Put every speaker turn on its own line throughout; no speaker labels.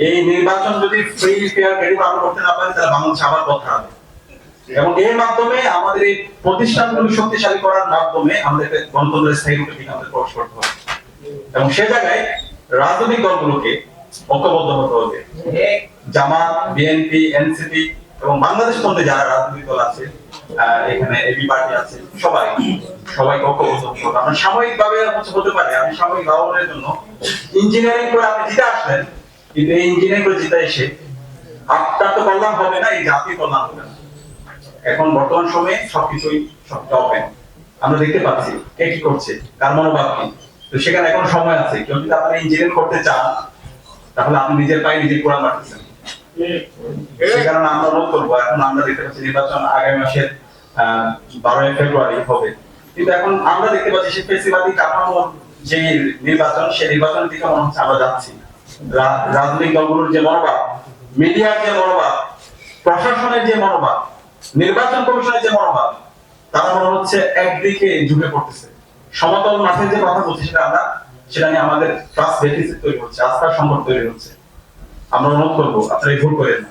এই নির্বাচন যদি ফ্রি ফেয়ার ক্রেডিট আমরা করতে না পারি তাহলে বাংলাদেশ আবার পথ হারাবে। এবং এর মাধ্যমে আমাদের এই প্রতিষ্ঠানগুলো শক্তিশালী করার মাধ্যমে আমাদের গণতন্ত্রের স্থায়ী রূপে ঠিক আমাদের প্রবেশ করতে হবে। এবং সে জায়গায় রাজনৈতিক দলগুলোকে ঐক্যবদ্ধ হতে হবে। জামাত, বিএনপি, এনসিপি এবং বাংলাদেশ পন্থী যারা রাজনৈতিক দল আছে, এখানে এবি পার্টি আছে, সবাইকে ঐক্যবদ্ধ হতে হবে। আমরা সাময়িকভাবে হতে পারে আমি সাময়িক লাভবানের জন্য ইঞ্জিনিয়ারিং করে আপনি জিতে আসলেন, কিন্তু এই ইঞ্জিনিয়ারিং করে জিতে এসে আপনার তো কল্যাণ হবে না, এই জাতির কল্যাণ হবে না। এখন বর্তমান সময়ে সবকিছুই ওপেন, আমরা দেখতে পাচ্ছি কে কি করছে, কার মনোভাব কি। তো সেখানে এখন সময় আছে, কেউ যদি আপনি ইঞ্জিনিয়ারিং করতে চান তাহলে আপনি নিজের পায়ে নিজে কোরআন মারতেছেন। সে কারণে আমরা অনুরোধ করবো, এখন আমরা দেখতে পাচ্ছি নির্বাচন আগামী মাসের 12 ফেব্রুয়ারি হবে, কিন্তু এখন আমরা দেখতে পাচ্ছি সে ফেসিবাদী কাঠামোর যে নির্বাচন, সেই নির্বাচনের দিকে মনে হচ্ছে আমরা যাচ্ছি। রাজনৈতিক দলগুলোর যে মনোভাব, মিডিয়ার যে মনোভাব, প্রশাসনের যে মনোভাব, নির্বাচন কমিশনের যে মনোভাব, তারা মনে হচ্ছে একদিকে ঝুঁকে পড়তেছে। সমতল মাঠের যে কথা বলছি সেটা নিয়ে আমাদের ট্রাস্ট ডেফিসিট তৈরি হচ্ছে, আস্থার সংকট তৈরি হচ্ছে। আমরা অনুরোধ করবো আপনারা এই ভুল করেন না।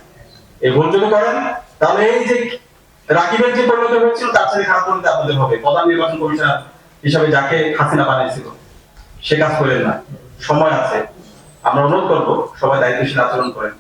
এই ভুল যদি করেন তাহলে এই যে রাকিবের যে পরিণতি হয়েছিল তার সাথে খারাপ পরিণতি আপনাদের হবে। প্রধান নির্বাচন কমিশনার হিসাবে যাকে হাসিনা বানিয়েছিল সে কাজ করেন না, সময় আছে। আমরা অনুরোধ করবো সবাই দায়িত্বশীল আচরণ করেন।